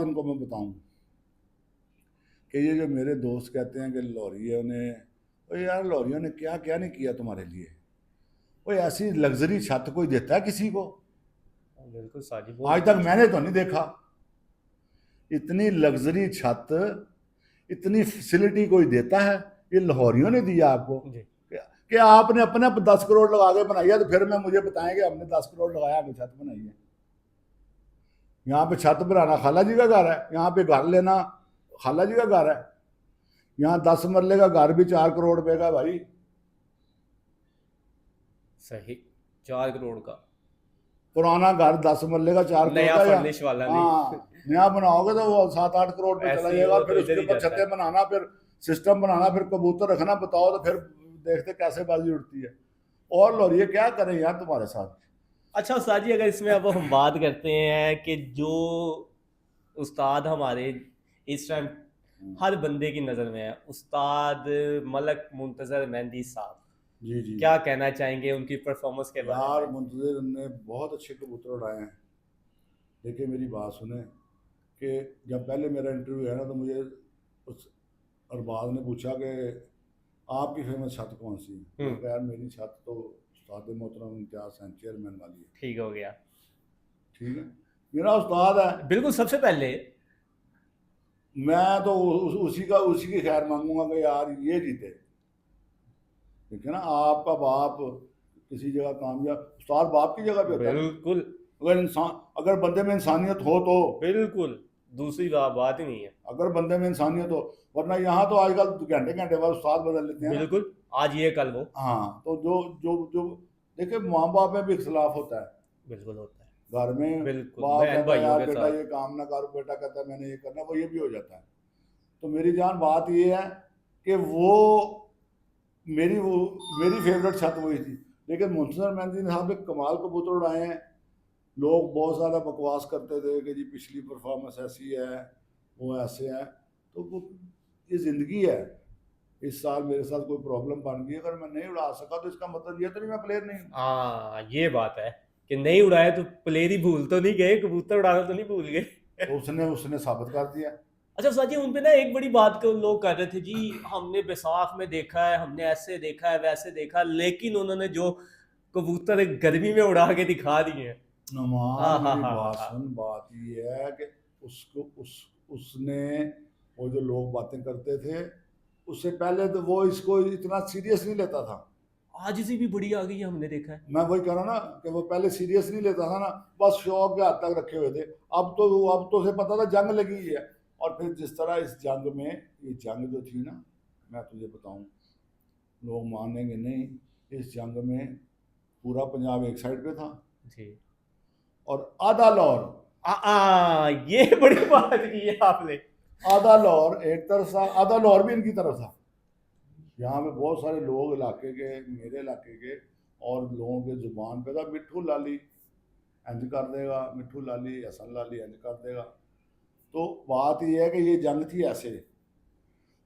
इनको मैं बताऊं कि ये जो मेरे दोस्त कहते हैं कि लाहौरियों ने, तो यार लाहौरियों ने क्या क्या नहीं किया तुम्हारे लिए। कोई ऐसी लग्जरी छत कोई देता है किसी को? बिल्कुल साजिद, बहुत आज अच्छी तक चीज मैंने तो नहीं देखा इतनी लग्जरी छत, इतनी फैसिलिटी कोई देता है। ये लाहौरियों ने दिया आपको जी। कि आपने अपने 10 करोड़ लगा के बनाई है, तो फिर मैं मुझे बताएंगे हमने 10 करोड़ लगाया, हमें छत बनाई है। यहाँ पे छत बनाना खाला जी का घर है, यहाँ पे घर लेना खाला जी का घर है। यहाँ 10 मरले का घर भी 4 करोड़ रुपए का भाई। सही, 4 करोड़ का। पुराना घर 10 मरले का 4 करोड़ नया का, या फर्निश वाला नहीं। हाँ नया बनाओगे तो वो 7-8 करोड़ पे चला ऐसे ही जाएगा। वो फिर तो इधर उसके ही ऊपर जाता छतें है। बनाना, फिर सिस्टम बनाना, फिर कबूतर रखना, बताओ तो फिर देखते कैसे बाजी उठती है। और लो ये क्या करें यार तुम्हारे साथ। अच्छा उस्ताद जी, अगर इसमें अब हम बात करते हैं कि जो उस्ताद हमारे इस टाइम हर बंदे की नज़र में है, उस्ताद मलक मुंतज़र मेहंदी साहब, जी जी। क्या कहना चाहेंगे उनकी परफॉर्मेंस के बारे यार में? मुंतजिर ने बहुत अच्छे कबूतर उड़ाए हैं। देखिए मेरी बात सुने कि जब पहले मेरा इंटरव्यू है ना, तो मुझे उस अरबाज ने पूछा कि आपकी फेमस छत कौन सी है। मैंने कहा यार मेरी छत तो उस्ताद मोहतरम इम्तियाज़ हैं चेयरमैन वाली है। ठीक हो गया। ठीक है, मेरा उस्ताद है, बिल्कुल, सबसे पहले मैं तो उसी की खैर मांगूंगा कि यार ये जीते। ठीक है ना, आपका बाप किसी जगह कामयाब, उस्ताद बाप की जगह पे होता है ना। बिल्कुल अगर बंदे में इंसानियत हो तो, बिल्कुल दूसरी बात ही नहीं है। अगर बंदे में इंसानियत हो, वरना यहाँ तो आजकल घंटे घंटे बाद उस्ताद बदल लेते हैं ना। बिल्कुल, आज ये कल वो। हाँ तो जो जो जो देखिए माँ बाप में भी इख्तलाफ होता है। बिल्कुल होता है। घर में बिल्कुल, बाप बहन कहता है भाइयों यार के बेटा साथ। ये काम ना करो, बेटा कहता है मैंने ये करना, वो ये भी हो जाता है। तो मेरी जान बात ये है कि वो मेरी फेवरेट छत वही थी। लेकिन मुंतजर मेहंदी साहब ने कमाल कबूतर उड़ाए हैं। लोग बहुत ज़्यादा बकवास करते थे कि जी पिछली परफॉर्मेंस ऐसी है, वो ऐसे है। तो वो ये ज़िंदगी है। इस साल मेरे साथ कोई प्रॉब्लम बन गई, अगर मैं नहीं उड़ा सका तो इसका मतलब ये तो नहीं मैं प्लेयर नहीं हूँ। हाँ, ये बात है कि नहीं उड़ाए तो प्लेयर ही भूल तो नहीं गए, कबूतर उड़ाना तो नहीं भूल गए। तो उसने उसने साबित कर दिया। अच्छा साजी, उन पे ना एक बड़ी बात को लोग कर रहे थे जी, हमने बैसाख में देखा है, हमने ऐसे देखा है, वैसे देखा, लेकिन उन्होंने जो कबूतर गर्मी में उड़ा के दिखा दिए हैं। नुमान हाँ हाँ मेरी हाँ हाँ बात हाँ। सुन, बात ये है कि उसने, वो जो लोग बातें करते थे, उससे पहले तो वो इसको इतना सीरियस नहीं लेता था। आज से भी बड़ी आ गई है, हमने देखा है। मैं वही कह रहा हूं ना कि वो पहले सीरियस नहीं लेता था ना, बस शौक के हाथ तक रखे हुए थे। अब तो उसे पता था जंग लगी है। और फिर जिस तरह इस जंग में, ये जंग जो थी ना, मैं तुझे बताऊं, लोग मानेंगे नहीं, इस जंग में पूरा पंजाब एक साइड पे था जी। और आधा लाहौर, ये बड़ी बात की है आपने। आधा लाहौर एक तरफ था, आधा लाहौर भी इनकी तरफ था। यहाँ पे बहुत सारे लोग इलाके के, मेरे इलाके के, और लोगों के जुबान पे था मिट्ठू लाली इंज कर देगा, मिट्ठू लाली, हसन लाली इंज कर देगा। तो बात यह है कि ये जंग थी ऐसे।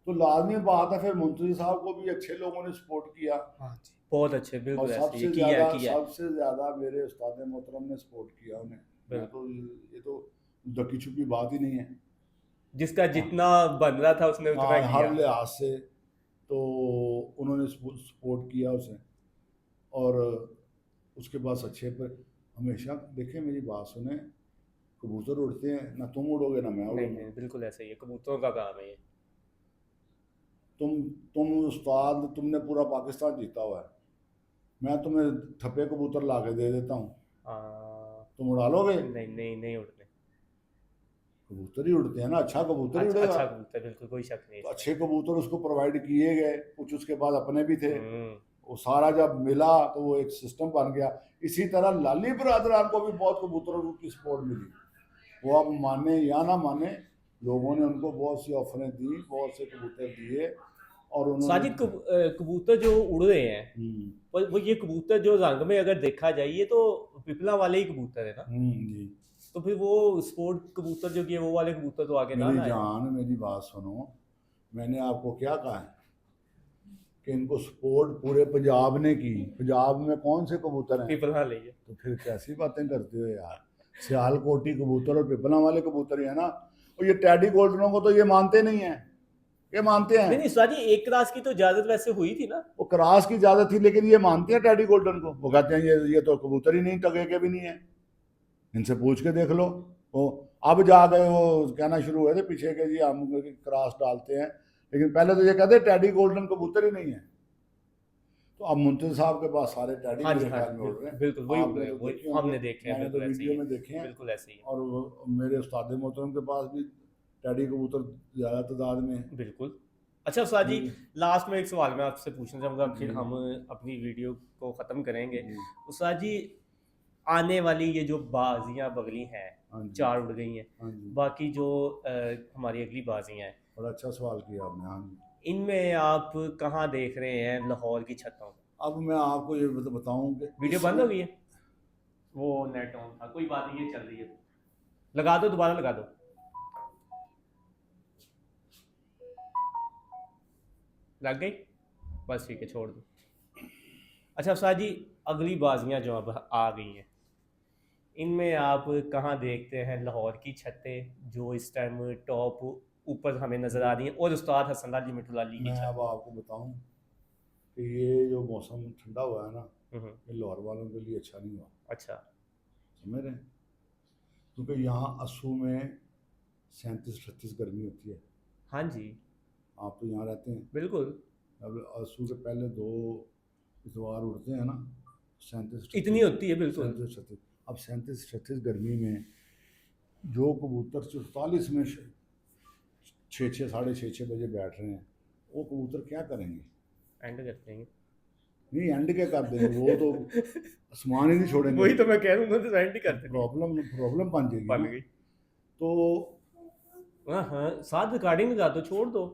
तो लाजमी बात है फिर मुंतजी साहब को भी अच्छे लोगों ने सपोर्ट किया। हाँ जी, बहुत अच्छे, और बिल्कुल ऐसे ये सबसे किया है ज़्यादा किया है। सबसे ज़्यादा मेरे उस्ताद मोहतरम ने सपोर्ट किया उन्हें। मैं बिल्कुल, तो ये तो दकी छुपी बात ही नहीं है। जिसका हाँ जितना बन रहा था उसने उतना हाँ, हर किया। लिहाज से तो उन्होंने सपोर्ट किया उसे। और उसके बाद अच्छे पर हमेशा देखिए मेरी बात सुने, कबूतर उड़ते हैं ना, तुम उड़ोगे ना मैं नहीं उड़ूंगा। नहीं, बिल्कुल ऐसा ही है, कबूतरों का काम है ये। तुम तुम उस्ताद, तुमने पूरा पाकिस्तान जीता हुआ है, मैं तुम्हें थप्पे कबूतर ला के दे देता हूँ, हाँ। तुम उड़ा लोगे? नहीं नहीं नहीं उड़ने। कबूतर ही उड़ते हैं ना, अच्छा कबूतर ही अच्छा उड़ेगा। अच्छा कबूतर, बिल्कुल कोई शक नहीं तो इसमें। अच्छे कबूतर उसको प्रोवाइड किए गए, कुछ उसके बाद अपने भी थे। हम्म। वो सारा जब मिला तो वो एक सिस्टम बन गया। इसी तरह लाली बरादरान को भी बहुत कबूतरों की सपोर्ट मिली। वो अब माने या ना माने, लोगों ने उनको बहुत सी ऑफरें दी, बहुत से कबूतर दिए, और उन्होंने। साजिद, कबूतर जो उड़ रहे हैं, पर वो ये कबूतर जो रंग में अगर देखा जाए, ये तो पिपला वाले ही कबूतर है ना। जी। तो फिर वो स्पोर्ट कबूतर जो कि है, वो वाले कबूतर तो आगे ना मेरी लाए। जान मेरी बात सुनो, मैंने आपको क्या कहा है कि इनको सपोर्ट पूरे पंजाब ने की। पंजाब में कौन से कबूतर हैं? पिपला ले तो फिर कैसी बातें करते हो यार। सियालकोटी कबूतर और पिपला वाले कबूतर ही है ना। और ये टैडी गोल्डनों को तो ये मानते नहीं है, ये मानते नहीं हैं। नहीं उस्ताद जी, एक क्लास की तो इजाजत वैसे हुई थी ना। वो क्रॉस की इजाजत थी, लेकिन ये मानते हैं टैडी गोल्डन को। वो कहते हैं ये तो कबूतर ही नहीं, टगे के भी नहीं है, इनसे पूछ के देख लो। वो अब जा गए वो कहना शुरू हुए थे पीछे के जी हम क्रॉस डालते हैं, लेकिन पहले तो ये कहते टैडी गोल्डन कबूतर ही नहीं है। तो अब मुंतज़िर साहब के पास सारे टैडी हाँ जी, मेरे हाँ ख्याल जी, में उड़ रहे हैं। बिल्कुल वही उड़ आपने रहे हैं, तो वही देखे होंगे, हमने देखे हैं, मैंने तो बिल्कुल ऐसे ही वीडियो है, में देखे हैं। बिल्कुल ऐसे ही है। और मेरे उस्ताद मोहतरम के पास भी टैडी कबूतर ज़्यादा तादाद में है। बिल्कुल। अच्छा उस्ताद जी, जी। लास्ट में एक सवाल मैं आपसे पूछना चाहूँगा, फिर जी। हम अपनी वीडियो को ख़त्म करेंगे। जी। उस्ताद जी, आने वाली ये जो बाजियाँ बगली हैं, हाँ जी। 4 उड़ गई हैं, हाँ जी, बाकी जो हमारी अगली बाजियाँ हैं, बड़ा अच्छा सवाल किया आपने। हाँ जी। इनमें आप कहाँ देख रहे हैं लाहौर की छतों? अब मैं आपको ये बताऊं कि वीडियो बंद हो गई है? वो नेट ऑन था, कोई बात नहीं, ये चल रही है। लगा दो, दोबारा लगा दो। लग गई? बस ठीक है, छोड़ दो। अच्छा उस्ताद जी, अगली बाजियाँ जो अब आ गई हैं, इनमें आप कहाँ देखते हैं लाहौर की छतें जो इस टाइम टॉप ऊपर हमें नज़र आ रही हैं, और उस्ताद हसन अली मिठुलाली की मैं छत? अब आपको बताऊं कि ये जो मौसम ठंडा हुआ है ना, हम्म, ये लाहौर वालों के लिए अच्छा नहीं हुआ। अच्छा। समझ रहे हैं? क्योंकि यहाँ अस्सू में 37-38 गर्मी होती है। हाँ जी, आप तो यहाँ रहते हैं। बिल्कुल। अब अस्सू के पहले 2 इतवार उड़ते हैं ना, 37 इतनी होती है, बिल्कुल। 37 अब 37-38 गर्मी में जो कबूतर 44 में 6-6 साढ़े 6-6 बजे बैठ रहे हैं, वो कबूतर क्या करेंगे? एंड करते हैं। नहीं, एंड क्या कर देंगे, वो तो आसमान ही नहीं छोड़ेंगे। वही तो मैं कह रहा हूँ, तो एंड ही करते हैं। प्रॉब्लम प्रॉब्लम बन जाएगी बन ना। गई। तो हाँ हाँ, साथ रिकॉर्डिंग लगा दो, छोड़ दो।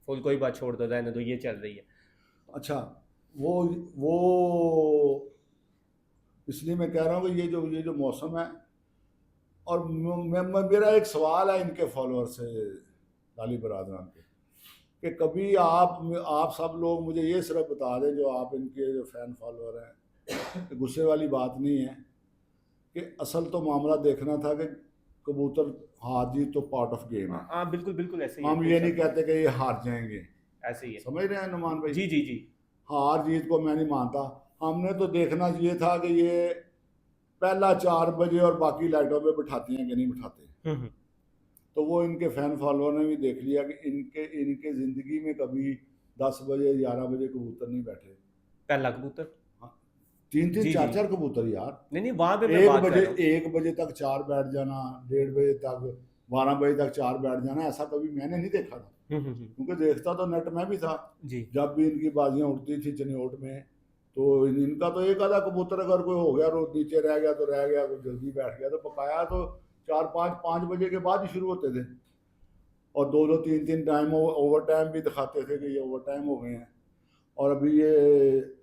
फुल कोई बात, छोड़ दो, रहने दो, ये चल रही है। अच्छा, वो इसलिए मैं कह रहा हूँ कि ये जो मौसम है, और मेरा एक सवाल है इनके फॉलोअर से, लाली बरादरान के, कि कभी आप सब लोग मुझे ये सिर्फ बता दें, जो आप इनके जो फैन फॉलोअर हैं, कि गुस्से वाली बात नहीं है, कि असल तो मामला देखना था कि कबूतर हार जीत तो पार्ट ऑफ गेम है। हाँ बिल्कुल बिल्कुल ऐसे ही है, हम कोई ये शक नहीं कहते कि ये हार जाएंगे, ऐसे ही है। समझ रहे हैं नुमान भाई? जी जी जी। हार जीत को मैं नहीं मानता। हमने तो देखना ये था कि ये पहला 4 बजे और बाकी लाइटों पे बिठाते हैं कि नहीं बिठाते। हम्म। तो वो इनके फैन फॉलोअर ने भी देख लिया कि इनके ज़िंदगी में कभी 10 बजे 11 बजे कबूतर नहीं बैठे। पहला कबूतर? हाँ, 3-3 जी जी। 4-4 कबूतर यार। नहीं नहीं, वहां पे मैं बात कर रहा हूँ। 1 बजे तक 4 बैठ जाना, 1:30 बजे तक, 12 बजे तक 4 बैठ जाना, ऐसा कभी मैंने नहीं देखा था। क्योंकि देखता तो नेट में भी था, जी। जब भी इनकी बाजियां उड़ती थी चनियोट में, तो इनका तो एक आधा कबूतर अगर कोई हो गया, नीचे रह गया तो रह गया, कोई जल्दी बैठ गया, तो बकाया तो 4-5 बजे के बाद ही शुरू होते थे, और 2-2 3-3 टाइम ओवर टाइम भी दिखाते थे कि ये ओवर टाइम हो गए हैं। और अभी ये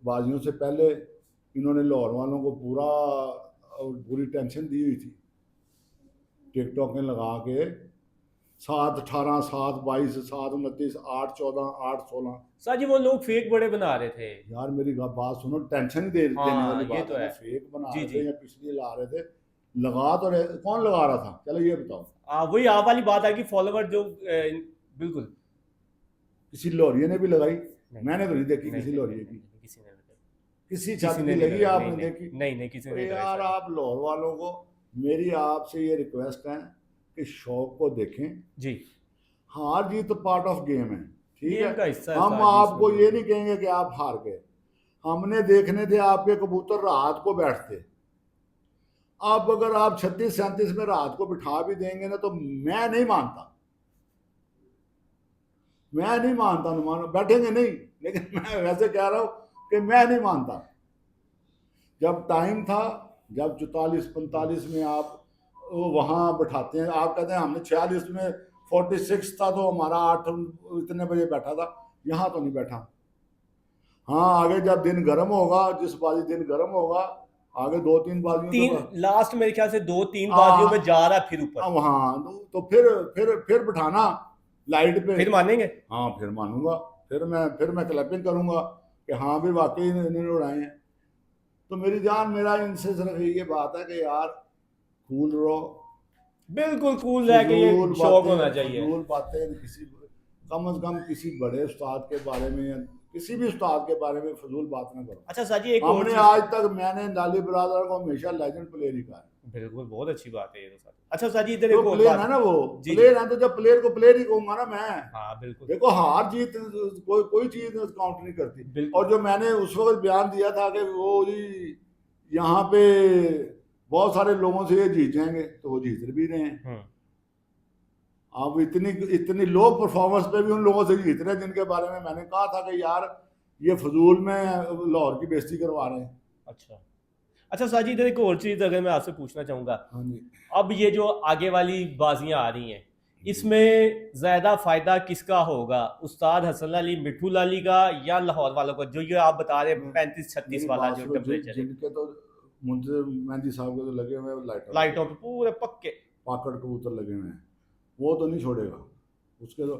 बाजियों से पहले इन्होंने लाहौर वालों को पूरी टेंशन दी हुई थी, टिकटॉकें लगा के 7-18, 7-22, 7-29, 8-14, 8-16। सर जी, वो लोग फेक बड़े बना रहे थे। यार मेरी बात सुनो, टेंशन ही देने हाँ, वाली ये बात तो है ना, है। फेक बना जी रहे जी। थे या पिछले ला रहे थे, लगा तो रहे, कौन लगा रहा था, चलो ये बताओ। वही आप वाली बात है कि फॉलोवर जो बिल्कुल। किसी लॉरिये ने भी लगाई? नहीं, मैंने तो नहीं देखी नहीं, किसी नहीं, लॉरिये नहीं, की। नहीं, किसी ने नहीं लगाई। किसी किसी छत ने की नहीं लगी लगाई, आपने नहीं देखी? नहीं नहीं, किसी तो ने नहीं लगाई यार सर। आप लाहौर वालों को मेरी आपसे ये रिक्वेस्ट है कि शौक को देखें। जी। हार जीत तो पार्ट ऑफ गेम है, ठीक गेम का है। हिस्सा है हम सर जी, आपको इसमें ये नहीं कहेंगे कि आप हार गए, हमने देखने थे आपके कबूतर रात को बैठते। अब अगर आप 36-37 में रात को बिठा भी देंगे ना, तो मैं नहीं मानता, मैं नहीं मानता नुमान, बैठेंगे नहीं, लेकिन मैं वैसे कह रहा हूं कि मैं नहीं मानता। जब टाइम था, जब 44-45 में आप वहां बिठाते हैं, आप कहते हैं हमने 46 में 46 था तो हमारा 8 इतने बजे बैठा था, यहाँ तो नहीं बैठा। हाँ, आगे जब दिन गर्म होगा, जिस बाजी दिन गर्म होगा, आगे 2-3 बाजियों के बाद लास्ट मेरे ख्याल से 2-3 बाजियों में जा रहा फिर ऊपर। हाँ, तो फिर बिठाना लाइट पे। फिर मानेंगे? हाँ, फिर मानूंगा, फिर मैं क्लैपिंग करूंगा कि हाँ भी वाकई इन्होंने उड़ाए हैं। तो मेरी जान, मेरा इनसे सिर्फ ये बात है कि यार कूल रहो, बिल्कुल कूल रह के ये फजूल शौक बातें, होना चाहिए। फजूल बातें किसी, कम से कम किसी बड़े उस्ताद के बारे में या किसी भी उस्ताद के बारे में फजूल बात ना करो। अच्छा साजी एक और हमने चीज, आज तक, मैंने लाली बरादर को हमेशा लेजेंड प्लेयर ही कहा है। बिल्कुल बहुत अच्छी बात है ये तो साजी। अच्छा साजी इधर जो एक और प्लेयर बात है ना, वो जी प्लेयर है, तो जब प्लेयर को प्लेयर ही कहूंगा ना मैं। हाँ बिल्कुल देखो हार जीत कोई चीज काउंट नहीं करती। बिल्कुल। और जो मैंने उस वक्त बयान दिया था कि वो जी यहाँ पे बहुत सारे लोगों से ये जीत जाएंगे, तो वो जीत भी रहे हैं। अब इतनी इतनी लो परफॉर्मेंस पे भी उन लोगों से जीत रहे हैं जिनके बारे में मैंने कहा था कि यार ये फजूल में लाहौर की बेइज्जती करवा रहे हैं। अच्छा अच्छा साजी इधर एक और चीज अगर मैं आपसे पूछना चाहूंगा, हाँ जी। अब ये जो आगे वाली बाजियां आ रही हैं, इसमें ज्यादा फायदा किसका होगा, उस्ताद हसन अली मिठू लाली का या लाहौर वालों का, जो ये आप बता रहे हैं 35-36 मेरी वाला बात जो सुनो, टेम्परेचर है? जिनके तो मुंतजर मेहंदी साहब के तो लगे हुए हैं लाइटों पे पूरे पक्के। पाकड़ कबूतर लगे हुए हैं, वो तो नहीं छोड़ेगा। उसके तो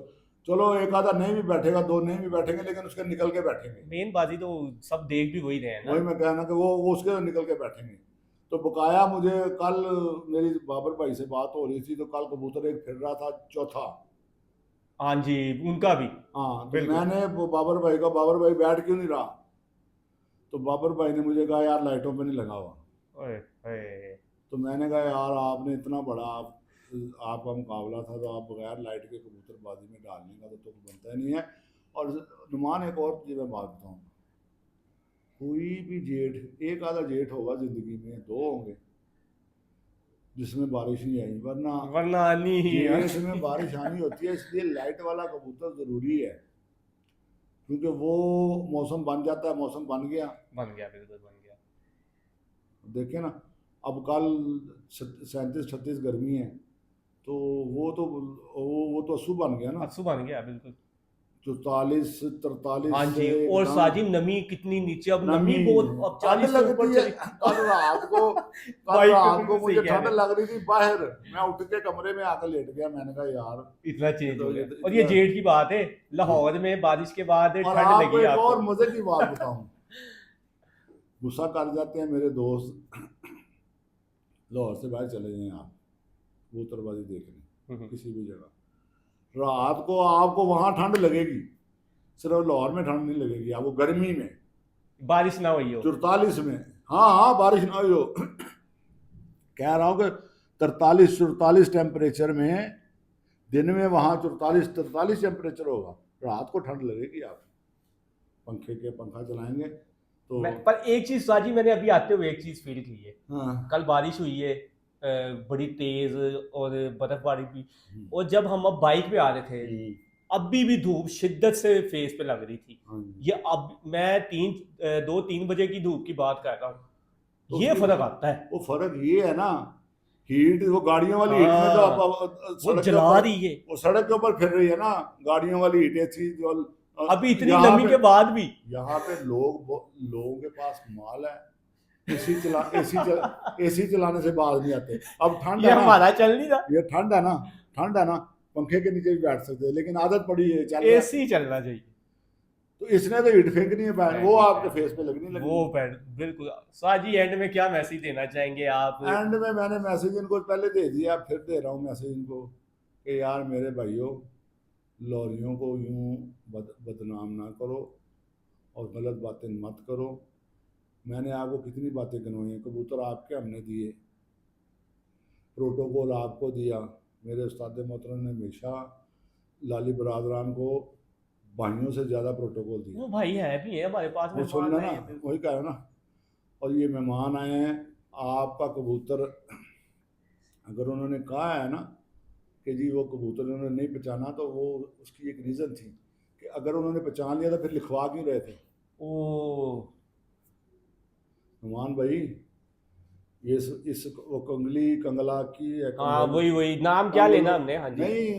चलो एक आधा नहीं भी बैठेगा, दो नहीं भी बैठेंगे, लेकिन उसके निकल के बैठेंगे। मेन बाजी तो सब देख भी वही रहे हैं वही ना। मैं कहना कि वो उसके तो निकल के बैठेंगे। तो बकाया मुझे कल मेरी बाबर भाई से बात हो रही थी, तो कल कबूतर एक फिर रहा था चौथा। हाँ जी उनका भी। हाँ, तो बिल्कुल। मैंने वो बाबर भाई का, बाबर भाई बैठ क्यों नहीं रहा, तो बाबर भाई ने मुझे कहा यार लाइटों पे नहीं लगा हुआ। ओए ओए। तो मैंने कहा यार आपने इतना बड़ा आपका मुकाबला था, तो आप बगैर लाइट के कबूतरबाजी में डालने का तो बनता ही नहीं है। और नुमान एक और चीज़ मैं बात बताऊँ, कोई भी जेठ, एक आधा जेठ होगा ज़िंदगी में, दो होंगे जिसमें बारिश नहीं आई, वरना वरना नहीं ही है। जेठ में बारिश आनी होती है। इसलिए लाइट वाला कबूतर ज़रूरी है, क्योंकि वो मौसम बन जाता है, मौसम बन गया। बन गया बिल्कुल बन गया। देखिए ना, अब कल 37-38 गर्मी है, तो वो तो असू बन गया ना, असू बन गया बिल्कुल। 44-43 हाँ से जी, और एकदम साजिद नमी कितनी नीचे, अब नमी नमी। बहुत, अब ठंड 40 से ऊपर लगती है। चली। कल रात को कल भाई रात बिल्कुल को सही मुझे कह ठंड रहे हैं। लग रही थी बाहर, मैं उठ के कमरे में आकर लेट गया। मैंने कहा यार इतना ये चेंज तो हो ये गया, तो और ये इतना। जेठ की बात है, लाहौर में बारिश के बाद और ठंड आपको लगी एक आपको। और मजे की बात बताऊं, गुस्सा कर जाते हैं मेरे दोस्त, लाहौर से बाहर चले जाएं आप कबूतरबाजी देखने किसी भी जगह, रात को आपको वहां ठंड लगेगी, सिर्फ लाहौर में ठंड नहीं लगेगी आपको, गर्मी में बारिश ना हुई हो। 44 में। हाँ हाँ, बारिश ना हुई हो। कह रहा हूँ कि 43-44 टेम्परेचर में, दिन में वहाँ 44-43 टेम्परेचर होगा, रात को ठंड लगेगी। आप पंखा चलाएंगे तो। पर एक चीज साजी मैंने अभी आते हुए एक चीज फील की है, हाँ कल बारिश हुई है बड़ी तेज, और बर्फबारी भी, और जब हम अब बाइक पे आ रहे थे, अभी भी धूप शिद्दत से फेस पे लग रही थी। हाँ। ये अब मैं 2-3 बजे की धूप की बात कर रहा हूँ, तो ये फर्क आता है। वो फर्क ये है ना, हीट, वो गाड़ियों वाली हीट में, जो हाँ, आप वो सड़क के जला ऊपर, रही है वो सड़क के ऊपर फिर रही है ना, गाड़ियों वाली हीट ऐसी जो अभी इतनी यहाँ नमी पे- के बाद भी। यहाँ पे लोगों के पास माल है, एसी चलाने से बाहर नहीं आते। अब ठंड ये है ना, हमारा चल नहीं रहा, ये ठंड है ना, पंखे के नीचे भी बैठ सकते हैं, लेकिन आदत पड़ी है चल रहा है। एसी चलना चाहिए। तो इसने तो हीट फेंकनी है पैर, वो आपके फेस पे लगनी वो लगनी। पैर बिल्कुल। साजी एंड में क्या मैसेज देना चाहेंगे आप? एंड में मैंने मैसेज इनको पहले दे दिया, फिर दे रहा हूँ मैसेज इनको कि यार मेरे भाइयों, लॉरियों को यूं बदनाम ना करो और गलत बातें मत करो। मैंने आपको कितनी बातें गिनवाई हैं, कबूतर आपके हमने दिए, प्रोटोकॉल आपको दिया, मेरे उस्ताद मोहतरम ने हमेशा लाली बरादरान को भाइयों से ज़्यादा प्रोटोकॉल दिया। वो भाई है भी है हमारे पास वो में, सुन लेना, वही कहा है ना। और ये मेहमान आए हैं, आपका कबूतर अगर उन्होंने कहा है ना कि जी वो कबूतर उन्होंने नहीं पहचाना, तो वो उसकी एक रीज़न थी कि अगर उन्होंने पहचान लिया तो फिर लिखवा क्यों रहे थे। ओ मेहमान भाई, ये इस वो कंगला की है, हाँ वही नाम क्या लेना हमने। हाँ जी, नहीं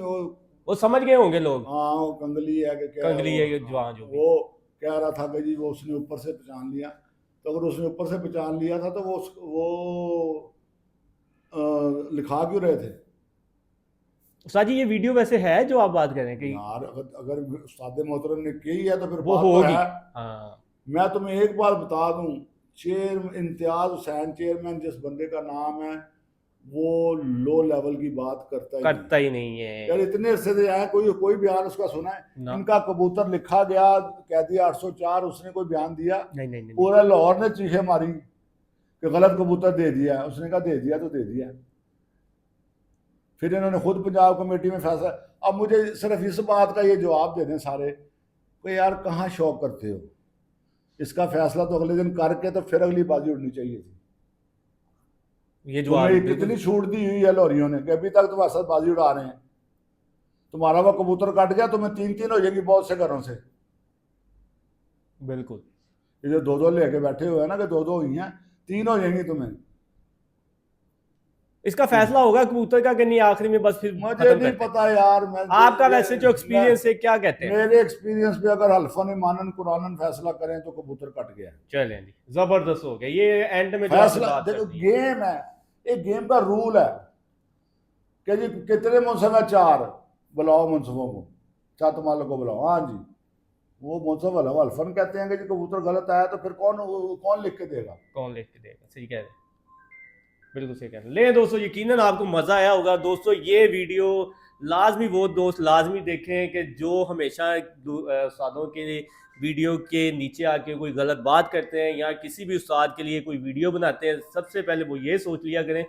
वो समझ गए होंगे लोग, हाँ वो कंगली है कि क्या, कंगली है वो, जवान जो भी। वो कह रहा था कि जी वो उसने ऊपर से पहचान लिया। तो अगर उसने ऊपर से पहचान लिया था तो वो लिखा क्यों रहे थे। साजी ये वीडियो वैसे है जो आप बात करें कि यार अगर उस्ताद मोहतरम ने की है तो फिर वो बात तो होगी। है। हाँ मैं तुम्हें एक बार बता दूं, इम्तियाज हुसैन चेयरमैन जिस बंदे का नाम है, वो लो लेवल की बात करता ही नहीं यार है इतने अरसे से आया, कोई कोई बयान उसका सुना है? ना। इनका कबूतर लिखा गया, कह दिया 804, उसने कोई बयान दिया? नहीं नहीं नहीं पूरा लाहौर ने चीखें मारी कि गलत कबूतर दे दिया है। उसने कहा दे दिया तो दे दिया। फिर इन्होंने खुद पंजाब कमेटी में फैसला। अब मुझे सिर्फ इस बात का ये जवाब दे दें सारे कि यार कहाँ शौक करते हो? इसका फैसला तो अगले दिन करके तो फिर अगली बाजी उड़नी चाहिए थी। ये जो आप तुम्हें बिल्कुल कितनी छूट दी हुई है लाहौरियों ने कि अभी तक तुम्हारे साथ बाजी उड़ा रहे हैं। तुम्हारा वो कबूतर कट गया, तुम्हें 3-3 हो जाएंगी बहुत से घरों से। बिल्कुल ये जो 2-2 लेके बैठे हुए हैं ना कि 2-2 हुई हैं, 3 हो जाएंगी तुम्हें। इसका फैसला होगा कबूतर का कि नहीं आखिरी में, बस फिर मुझे खत्म नहीं करते हैं। पता यार। मैं आपका वैसे जो एक्सपीरियंस है क्या कहते हैं? मेरे एक्सपीरियंस पे अगर हल्फन ईमानन कुरानन फैसला करें तो कबूतर कट गया। चलें जी, जबरदस्त हो गया ये एंड में जो आपने फैसला बात कर देखो, दी। गेम है, एक गेम का रूल है कि जी कितने मुंसफ है? 4 बुलाओ मुंसफों को, छत मालिक को बुलाओ। हाँ जी, वो मुंसफ हल्फन कहते हैं कि जी कबूतर गलत आया तो फिर कौन कौन लिख के देगा? कौन लिख के देगा? सही कह रहे हैं, बिल्कुल सही कह रहे हैं। ले दोस्तों, यकीनन आपको मजा आया होगा। दोस्तों ये वीडियो लाजमी वो दोस्त लाजमी देखें कि जो हमेशा उस्तादों के वीडियो के नीचे आके कोई गलत बात करते हैं या किसी भी उस्ताद के लिए कोई वीडियो बनाते हैं, सबसे पहले वो ये सोच लिया करें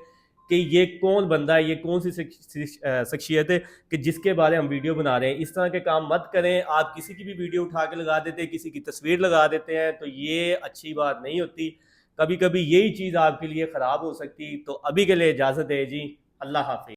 कि ये कौन बंदा है, ये कौन सी शख्सियत है कि जिसके बारे में हम वीडियो बना रहे हैं। इस तरह के काम मत करें। आप किसी की भी वीडियो उठा के लगा देते हैं, किसी की तस्वीर लगा देते हैं, तो ये अच्छी बात नहीं होती। कभी कभी यही चीज़ आपके लिए ख़राब हो सकती। तो अभी के लिए इजाज़त है जी, अल्लाह हाफिज़।